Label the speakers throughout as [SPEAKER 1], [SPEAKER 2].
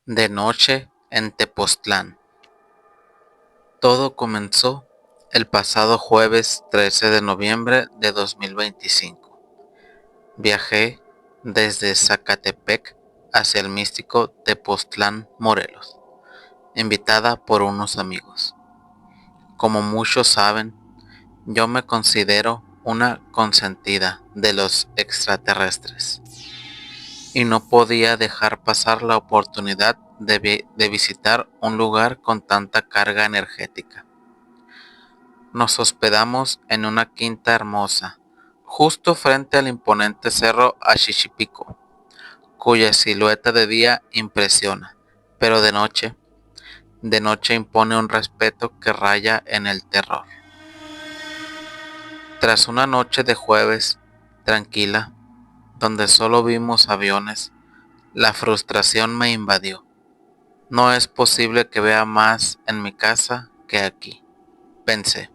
[SPEAKER 1] De noche en Tepoztlán. Todo comenzó el pasado jueves 13 de noviembre de 2025. Viajé desde Zacatepec hacia el místico Tepoztlán, Morelos, invitada por unos amigos. Como muchos saben, yo me considero una consentida de los extraterrestres y no podía dejar pasar la oportunidad de visitar un lugar con tanta carga energética. Nos hospedamos en una quinta hermosa, justo frente al imponente cerro Achichipico, cuya silueta de día impresiona, pero de noche impone un respeto que raya en el terror. Tras una noche de jueves tranquila, donde solo vimos aviones, la frustración me invadió. No es posible que vea más en mi casa que aquí, pensé.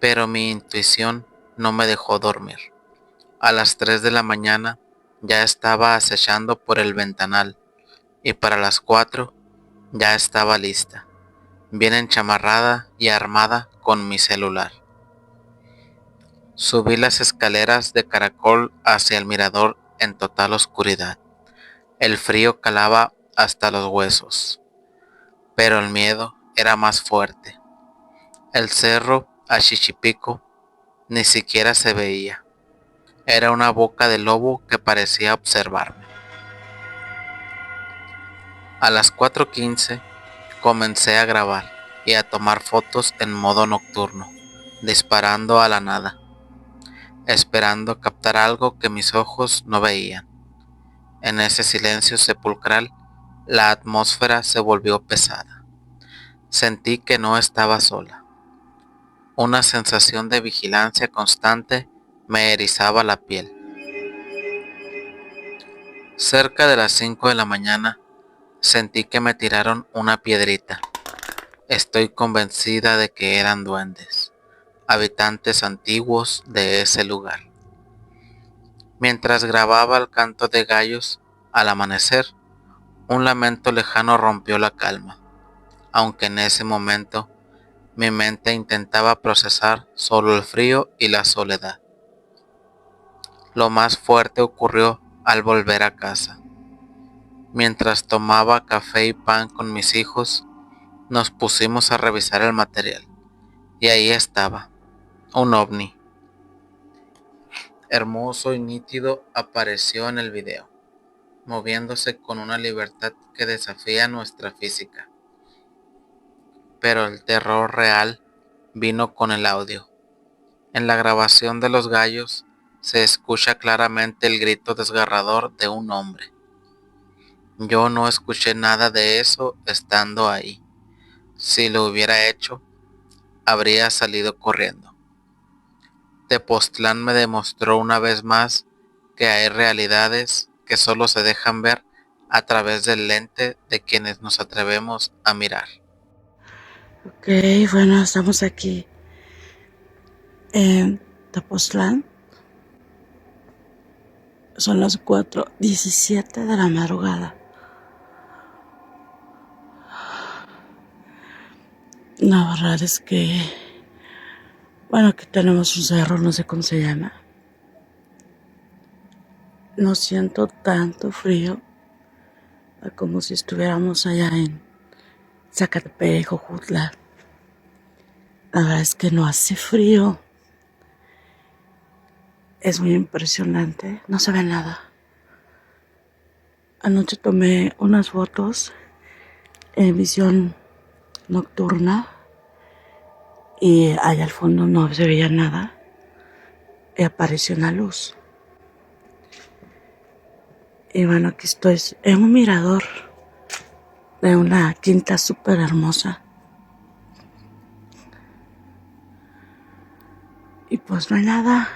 [SPEAKER 1] Pero mi intuición no me dejó dormir. A las 3 de la mañana ya estaba acechando por el ventanal y para las 4 ya estaba lista, bien enchamarrada y armada con mi celular. Subí las escaleras de caracol hacia el mirador en total oscuridad. El frío calaba hasta los huesos, pero el miedo era más fuerte. El cerro Achichipico ni siquiera se veía. Era una boca de lobo que parecía observarme. A las 4:15 comencé a grabar y a tomar fotos en modo nocturno, disparando a la nada, esperando captar algo que mis ojos no veían. En ese silencio sepulcral, la atmósfera se volvió pesada. Sentí que no estaba sola. Una sensación de vigilancia constante me erizaba la piel. Cerca de las 5 de la mañana, sentí que me tiraron una piedrita. Estoy convencida de que eran duendes, habitantes antiguos de ese lugar. Mientras grababa el canto de gallos, al amanecer, un lamento lejano rompió la calma, aunque en ese momento mi mente intentaba procesar solo el frío y la soledad. Lo más fuerte ocurrió al volver a casa. Mientras tomaba café y pan con mis hijos, nos pusimos a revisar el material, y ahí estaba, un ovni, hermoso y nítido, apareció en el video, moviéndose con una libertad que desafía nuestra física. Pero el terror real vino con el audio. En la grabación de los gallos se escucha claramente el grito desgarrador de un hombre. Yo no escuché nada de eso estando ahí. Si lo hubiera hecho, habría salido corriendo. Tepoztlán me demostró una vez más que hay realidades que solo se dejan ver a través del lente de quienes nos atrevemos a mirar.
[SPEAKER 2] Ok, bueno, estamos aquí en Tepoztlán. Son las 4:17 de la madrugada. La verdad es que, bueno, aquí tenemos un cerro, no sé cómo se llama. No siento tanto frío como si estuviéramos allá en Zacatepec o Jutla. La verdad es que no hace frío. Es muy impresionante, no se ve nada. Anoche tomé unas fotos en visión nocturna y allá al fondo no se veía nada y apareció una luz. Y bueno, aquí estoy en un mirador de una quinta súper hermosa. Y pues no hay nada.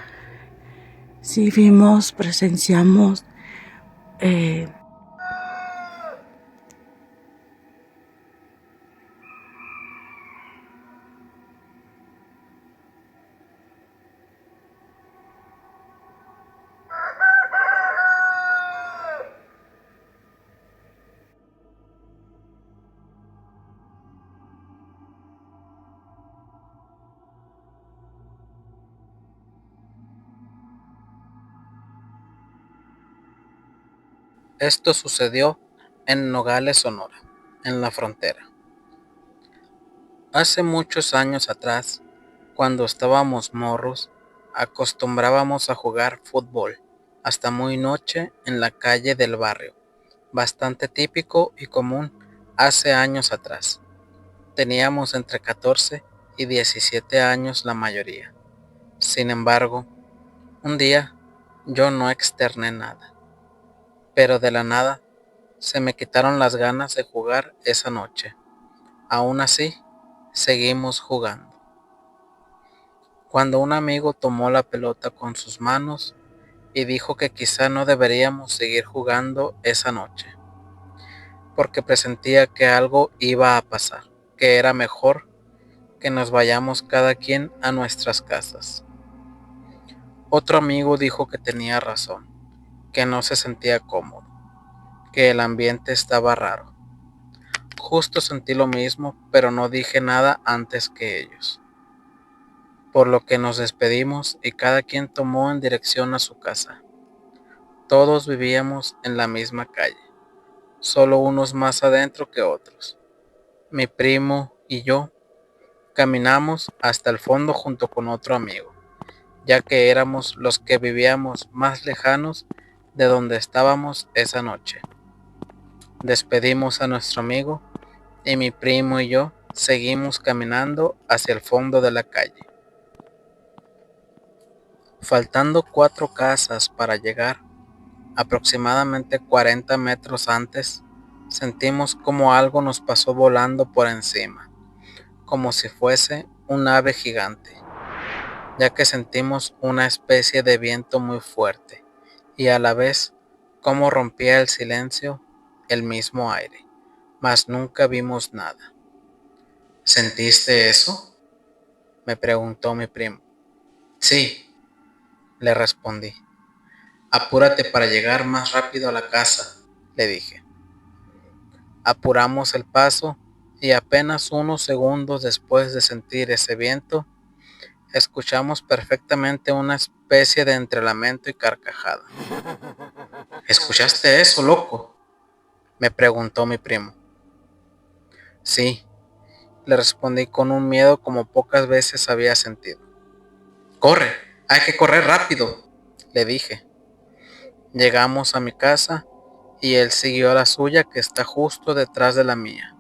[SPEAKER 2] Sí vimos, presenciamos eh,
[SPEAKER 1] Esto sucedió en Nogales, Sonora, en la frontera. Hace muchos años atrás, cuando estábamos morros, acostumbrábamos a jugar fútbol hasta muy noche en la calle del barrio, bastante típico y común hace años atrás. Teníamos entre 14 y 17 años la mayoría. Sin embargo, un día yo no externé nada, pero de la nada se me quitaron las ganas de jugar esa noche. Aún así, seguimos jugando. Cuando un amigo tomó la pelota con sus manos y dijo que quizá no deberíamos seguir jugando esa noche, porque presentía que algo iba a pasar, que era mejor que nos vayamos cada quien a nuestras casas. Otro amigo dijo que tenía razón, que no se sentía cómodo, que el ambiente estaba raro. Justo sentí lo mismo, pero no dije nada antes que ellos. Por lo que nos despedimos y cada quien tomó en dirección a su casa. Todos vivíamos en la misma calle, solo unos más adentro que otros. Mi primo y yo caminamos hasta el fondo junto con otro amigo, ya que éramos los que vivíamos más lejanos de donde estábamos esa noche. Despedimos a nuestro amigo y mi primo y yo seguimos caminando hacia el fondo de la calle. Faltando 4 casas para llegar, aproximadamente 40 metros antes, sentimos como algo nos pasó volando por encima, como si fuese un ave gigante, ya que sentimos una especie de viento muy fuerte y a la vez como rompía el silencio el mismo aire, mas nunca vimos nada. ¿Sentiste eso?, me preguntó mi primo. Sí, le respondí. Apúrate para llegar más rápido a la casa, le dije. Apuramos el paso y apenas unos segundos después de sentir ese viento, escuchamos perfectamente una especie de entre lamento y carcajada. ¿Escuchaste eso, loco?, me preguntó mi primo. Sí, le respondí con un miedo como pocas veces había sentido. ¡Corre! ¡Hay que correr rápido!, le dije. Llegamos a mi casa y él siguió a la suya, que está justo detrás de la mía.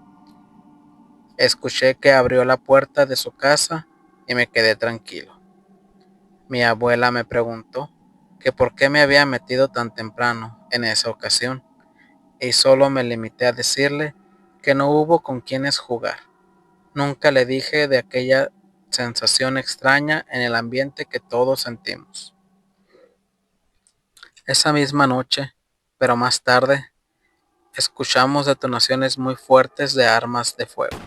[SPEAKER 1] Escuché que abrió la puerta de su casa y me quedé tranquilo. Mi abuela me preguntó que por qué me había metido tan temprano en esa ocasión, y solo me limité a decirle que no hubo con quienes jugar. Nunca le dije de aquella sensación extraña en el ambiente que todos sentimos. Esa misma noche, pero más tarde, escuchamos detonaciones muy fuertes de armas de fuego.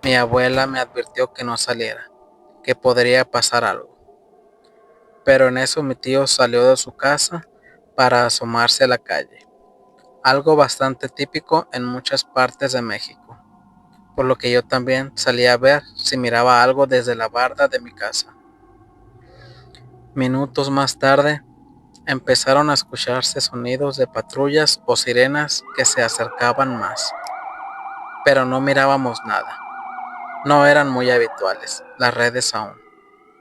[SPEAKER 1] Mi abuela me advirtió que no saliera, que podría pasar algo. Pero en eso mi tío salió de su casa para asomarse a la calle, algo bastante típico en muchas partes de México, por lo que yo también salí a ver si miraba algo desde la barda de mi casa. Minutos más tarde, empezaron a escucharse sonidos de patrullas o sirenas que se acercaban más, pero no mirábamos nada. No eran muy habituales las redes aún,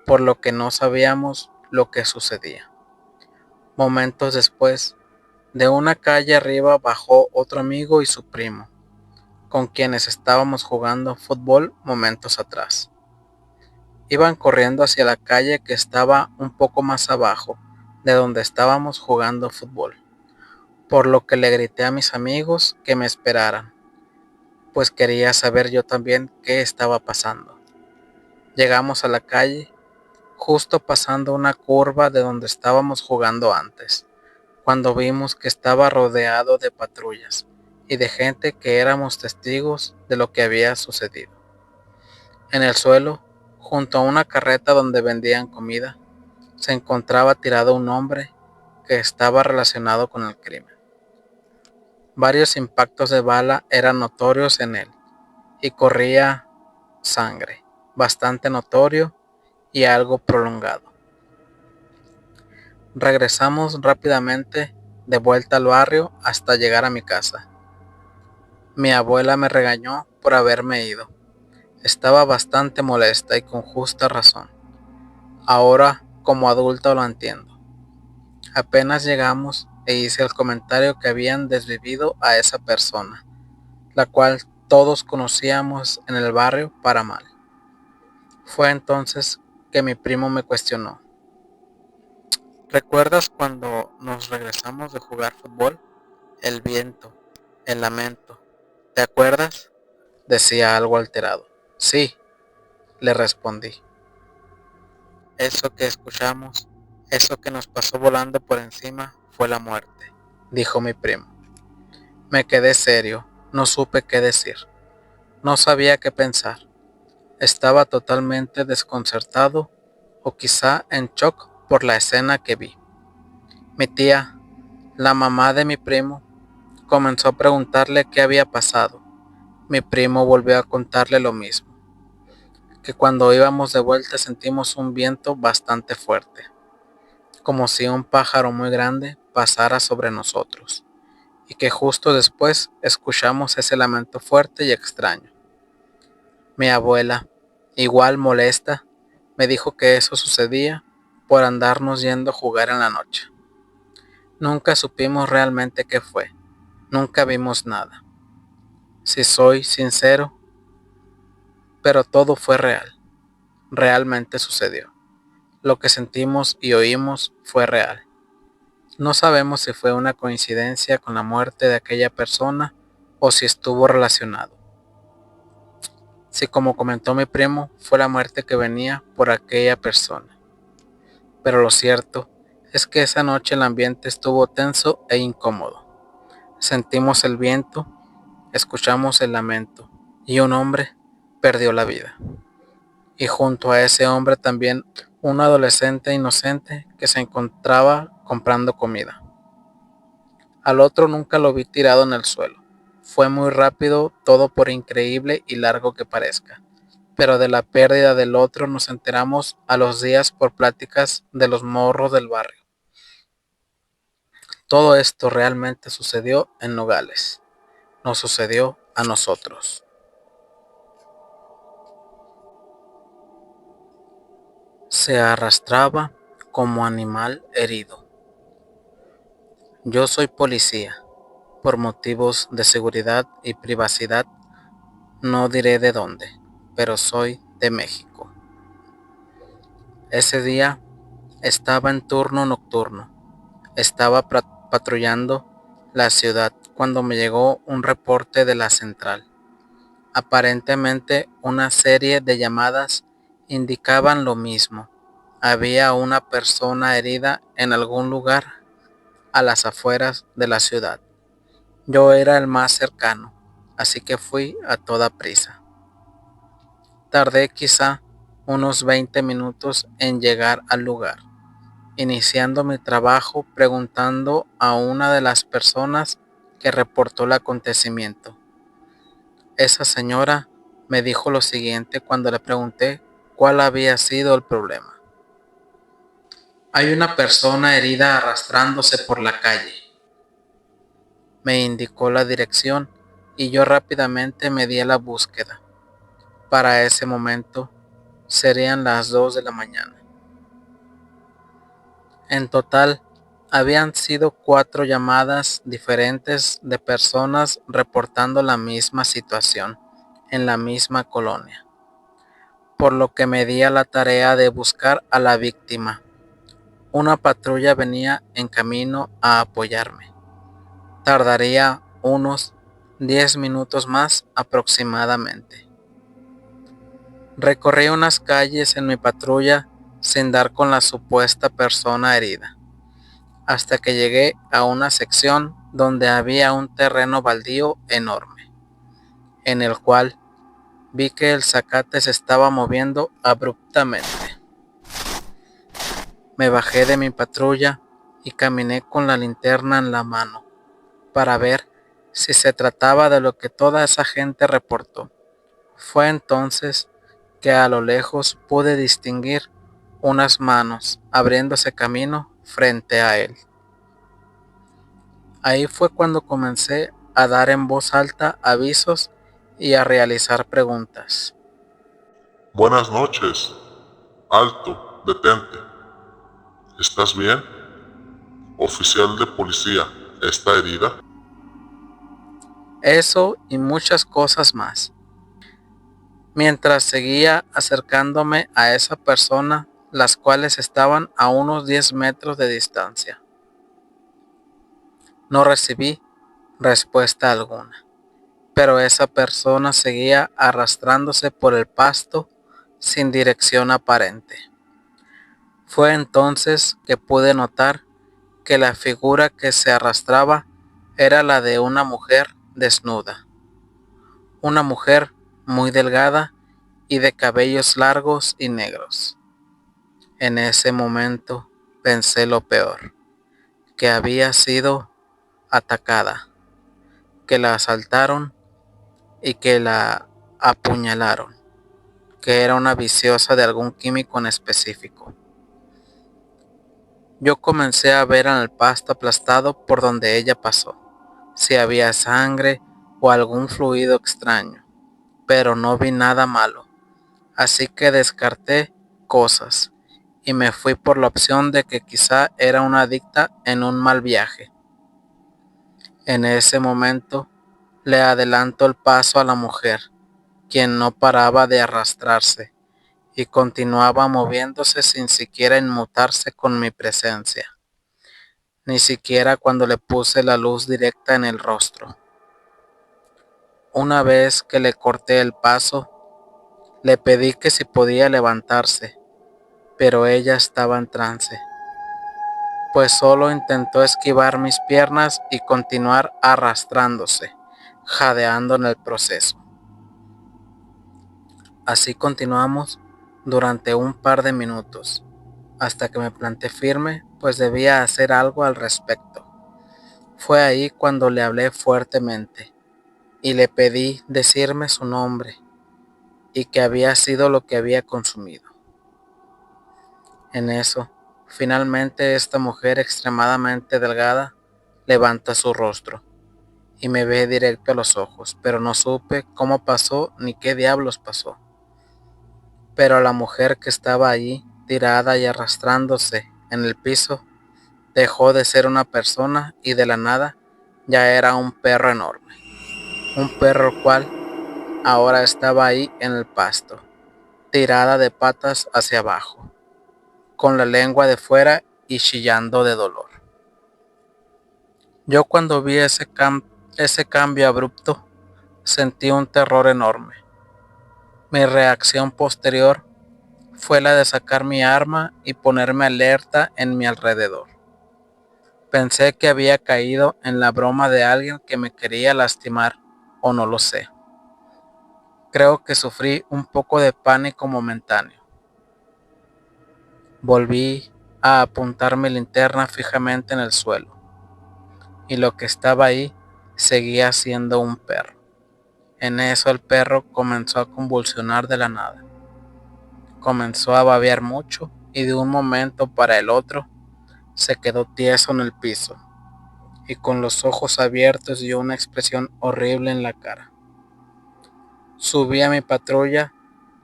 [SPEAKER 1] por lo que no sabíamos lo que sucedía. Momentos después, de una calle arriba bajó otro amigo y su primo, con quienes estábamos jugando fútbol momentos atrás. Iban corriendo hacia la calle que estaba un poco más abajo de donde estábamos jugando fútbol, por lo que le grité a mis amigos que me esperaran, pues quería saber yo también qué estaba pasando. Llegamos a la calle, justo pasando una curva de donde estábamos jugando antes, cuando vimos que estaba rodeado de patrullas y de gente que éramos testigos de lo que había sucedido. En el suelo, junto a una carreta donde vendían comida, se encontraba tirado un hombre que estaba relacionado con el crimen. Varios impactos de bala eran notorios en él y corría sangre, bastante notorio y algo prolongado. Regresamos rápidamente de vuelta al barrio hasta llegar a mi casa. Mi abuela me regañó por haberme ido. Estaba bastante molesta y con justa razón. Ahora, como adulto, lo entiendo. Apenas llegamos e hice el comentario que habían desvivido a esa persona, la cual todos conocíamos en el barrio para mal. Fue entonces que mi primo me cuestionó. ¿Recuerdas cuando nos regresamos de jugar fútbol? El viento, el lamento. ¿Te acuerdas? Decía algo alterado. Sí, le respondí. Eso que escuchamos, eso que nos pasó volando por encima, fue la muerte, dijo mi primo. Me quedé serio, no supe qué decir. No sabía qué pensar. Estaba totalmente desconcertado o quizá en shock por la escena que vi. Mi tía, la mamá de mi primo, comenzó a preguntarle qué había pasado. Mi primo volvió a contarle lo mismo, que cuando íbamos de vuelta sentimos un viento bastante fuerte, como si un pájaro muy grande pasara sobre nosotros, y que justo después escuchamos ese lamento fuerte y extraño. Mi abuela, igual molesta, me dijo que eso sucedía por andarnos yendo a jugar en la noche. Nunca supimos realmente qué fue, nunca vimos nada. Si soy sincero, pero todo fue real, realmente sucedió. Lo que sentimos y oímos fue real. No sabemos si fue una coincidencia con la muerte de aquella persona o si estuvo relacionado. Si, como comentó mi primo, fue la muerte que venía por aquella persona. Pero lo cierto es que esa noche el ambiente estuvo tenso e incómodo. Sentimos el viento, escuchamos el lamento y un hombre perdió la vida. Y junto a ese hombre también un adolescente inocente que se encontraba comprando comida. Al otro nunca lo vi tirado en el suelo. Fue muy rápido todo por increíble y largo que parezca. Pero de la pérdida del otro nos enteramos a los días por pláticas de los morros del barrio. Todo esto realmente sucedió en Nogales. Nos sucedió a nosotros. Se arrastraba como animal herido. Yo soy policía. Por motivos de seguridad y privacidad, no diré de dónde, pero soy de México. Ese día estaba en turno nocturno. Estaba patrullando la ciudad cuando me llegó un reporte de la central. Aparentemente una serie de llamadas indicaban lo mismo. Había una persona herida en algún lugar a las afueras de la ciudad. Yo era el más cercano, así que fui a toda prisa. Tardé quizá unos 20 minutos en llegar al lugar, iniciando mi trabajo preguntando a una de las personas que reportó el acontecimiento. Esa señora me dijo lo siguiente cuando le pregunté cuál había sido el problema. Hay una persona herida arrastrándose por la calle. Me indicó la dirección y yo rápidamente me di a la búsqueda. Para ese momento serían las 2 de la mañana. En total, habían sido 4 llamadas diferentes de personas reportando la misma situación en la misma colonia, por lo que me di a la tarea de buscar a la víctima. Una patrulla venía en camino a apoyarme. Tardaría unos 10 minutos más aproximadamente. Recorrí unas calles en mi patrulla sin dar con la supuesta persona herida, hasta que llegué a una sección donde había un terreno baldío enorme, en el cual vi que el zacate se estaba moviendo abruptamente. Me bajé de mi patrulla y caminé con la linterna en la mano para ver si se trataba de lo que toda esa gente reportó. Fue entonces que a lo lejos pude distinguir unas manos abriéndose camino frente a él. Ahí fue cuando comencé a dar en voz alta avisos y a realizar preguntas.
[SPEAKER 3] Buenas noches. Alto, detente. ¿Estás bien? Oficial de policía, ¿está herida?
[SPEAKER 1] Eso y muchas cosas más. Mientras seguía acercándome a esa persona, las cuales estaban a unos 10 metros de distancia. No recibí respuesta alguna, pero esa persona seguía arrastrándose por el pasto sin dirección aparente. Fue entonces que pude notar que la figura que se arrastraba era la de una mujer desnuda. Una mujer muy delgada y de cabellos largos y negros. En ese momento pensé lo peor, que había sido atacada, que la asaltaron y que la apuñalaron, que era una viciosa de algún químico en específico. Yo comencé a ver en el pasto aplastado por donde ella pasó, si había sangre o algún fluido extraño, pero no vi nada malo, así que descarté cosas y me fui por la opción de que quizá era una adicta en un mal viaje. En ese momento le adelanto el paso a la mujer, quien no paraba de arrastrarse y continuaba moviéndose sin siquiera inmutarse con mi presencia, ni siquiera cuando le puse la luz directa en el rostro. Una vez que le corté el paso, le pedí que si podía levantarse, pero ella estaba en trance, pues solo intentó esquivar mis piernas y continuar arrastrándose, jadeando en el proceso. Así continuamos durante un par de minutos, hasta que me planté firme, pues debía hacer algo al respecto. Fue ahí cuando le hablé fuertemente y le pedí decirme su nombre y que había sido lo que había consumido. En eso, finalmente esta mujer extremadamente delgada levanta su rostro y me ve directo a los ojos, pero no supe cómo pasó ni qué diablos pasó. Pero la mujer que estaba allí, tirada y arrastrándose en el piso, dejó de ser una persona y de la nada ya era un perro enorme. Un perro el cual ahora estaba ahí en el pasto, tirada de patas hacia abajo, con la lengua de fuera y chillando de dolor. Yo cuando vi ese cambio abrupto, sentí un terror enorme. Mi reacción posterior fue la de sacar mi arma y ponerme alerta en mi alrededor. Pensé que había caído en la broma de alguien que me quería lastimar, o no lo sé. Creo que sufrí un poco de pánico momentáneo. Volví a apuntar mi linterna fijamente en el suelo, y lo que estaba ahí seguía siendo un perro. En eso el perro comenzó a convulsionar de la nada. Comenzó a babear mucho y de un momento para el otro se quedó tieso en el piso y con los ojos abiertos y una expresión horrible en la cara. Subí a mi patrulla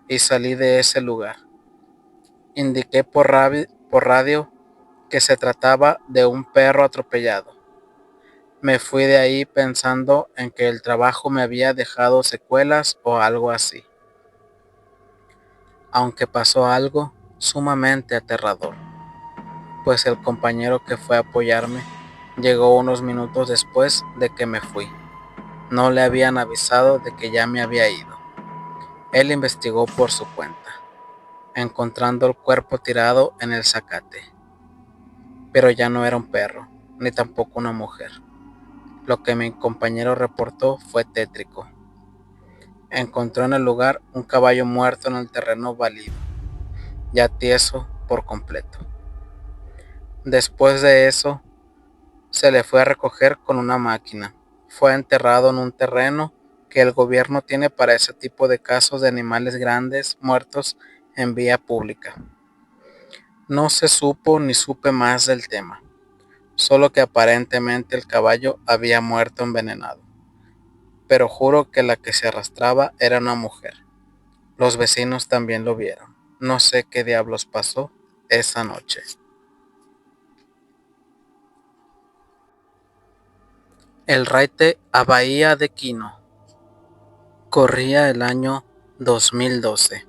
[SPEAKER 1] y salí de ese lugar. Indiqué por radio que se trataba de un perro atropellado. Me fui de ahí pensando en que el trabajo me había dejado secuelas o algo así. Aunque pasó algo sumamente aterrador, pues el compañero que fue a apoyarme llegó unos minutos después de que me fui. No le habían avisado de que ya me había ido. Él investigó por su cuenta, encontrando el cuerpo tirado en el zacate. Pero ya no era un perro, ni tampoco una mujer. Lo que mi compañero reportó fue tétrico. Encontró en el lugar un caballo muerto en el terreno baldío, ya tieso por completo. Después de eso, se le fue a recoger con una máquina. Fue enterrado en un terreno que el gobierno tiene para ese tipo de casos de animales grandes muertos en vía pública. No se supo ni supe más del tema. solo que aparentemente el caballo había muerto envenenado. Pero juro que la que se arrastraba era una mujer. Los vecinos también lo vieron. No sé qué diablos pasó esa noche. El raite a Bahía de Quino. Corría el año 2012.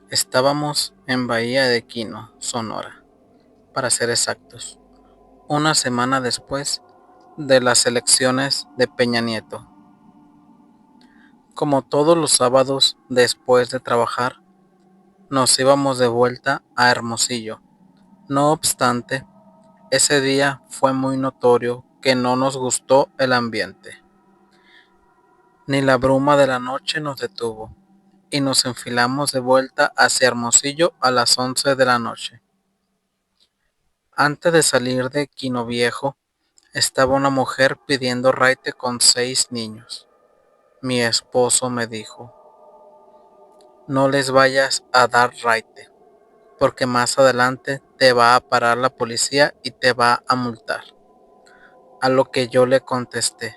[SPEAKER 1] Estábamos en Bahía de Quino, Sonora, para ser exactos, una semana después de las elecciones de Peña Nieto. Como todos los sábados después de trabajar, nos íbamos de vuelta a Hermosillo. No obstante, ese día fue muy notorio que no nos gustó el ambiente. Ni la bruma de la noche nos detuvo, y nos enfilamos de vuelta hacia Hermosillo a las 11 de la noche. Antes de salir de Quino Viejo, estaba una mujer pidiendo raite con 6 niños. Mi esposo me dijo: no les vayas a dar raite, porque más adelante te va a parar la policía y te va a multar. A lo que yo le contesté: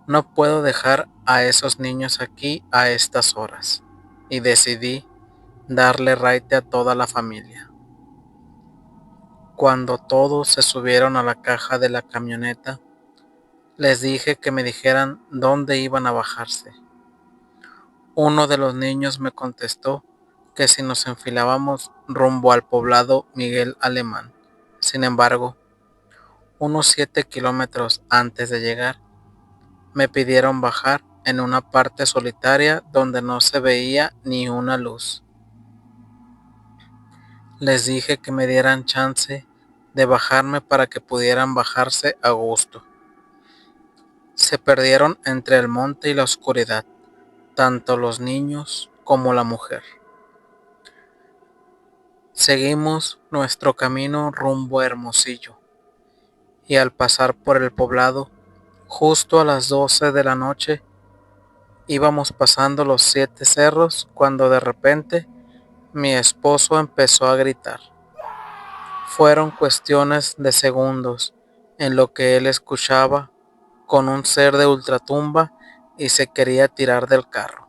[SPEAKER 1] no puedo dejar a esos niños aquí a estas horas, y decidí darle raite a toda la familia. Cuando todos se subieron a la caja de la camioneta, les dije que me dijeran dónde iban a bajarse. Uno de los niños me contestó que si nos enfilábamos rumbo al poblado Miguel Alemán. Sin embargo, unos 7 kilómetros antes de llegar, me pidieron bajar en una parte solitaria donde no se veía ni una luz. Les dije que me dieran chance de bajarme para que pudieran bajarse a gusto. Se perdieron entre el monte y la oscuridad, tanto los niños como la mujer. Seguimos nuestro camino rumbo a Hermosillo, y al pasar por el poblado, justo a las 12 de la noche, íbamos pasando los 7 cerros cuando de repente mi esposo empezó a gritar. Fueron cuestiones de segundos en lo que él escuchaba con un ser de ultratumba y se quería tirar del carro.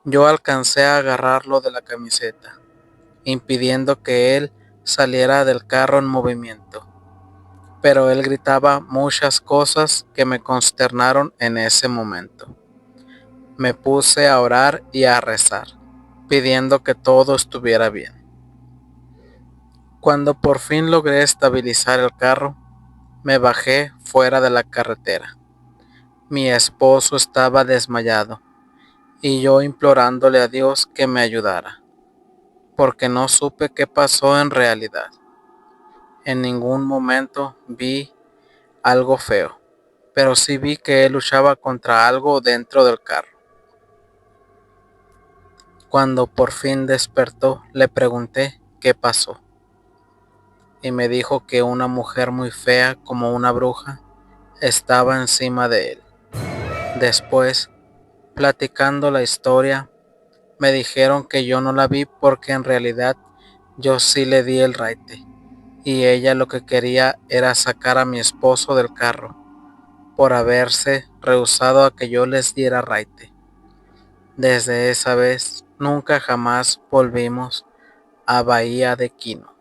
[SPEAKER 1] Yo alcancé a agarrarlo de la camiseta, impidiendo que él saliera del carro en movimiento. Pero él gritaba muchas cosas que me consternaron en ese momento. Me puse a orar y a rezar, pidiendo que todo estuviera bien. Cuando por fin logré estabilizar el carro, me bajé fuera de la carretera. Mi esposo estaba desmayado y yo implorándole a Dios que me ayudara, porque no supe qué pasó en realidad. En ningún momento vi algo feo, pero sí vi que él luchaba contra algo dentro del carro. Cuando por fin despertó, le pregunté qué pasó, y me dijo que una mujer muy fea como una bruja estaba encima de él. Después, platicando la historia, me dijeron que yo no la vi porque en realidad yo sí le di el raite, y ella lo que quería era sacar a mi esposo del carro, por haberse rehusado a que yo les diera raite. Desde esa vez, nunca jamás volvimos a Bahía de Quino.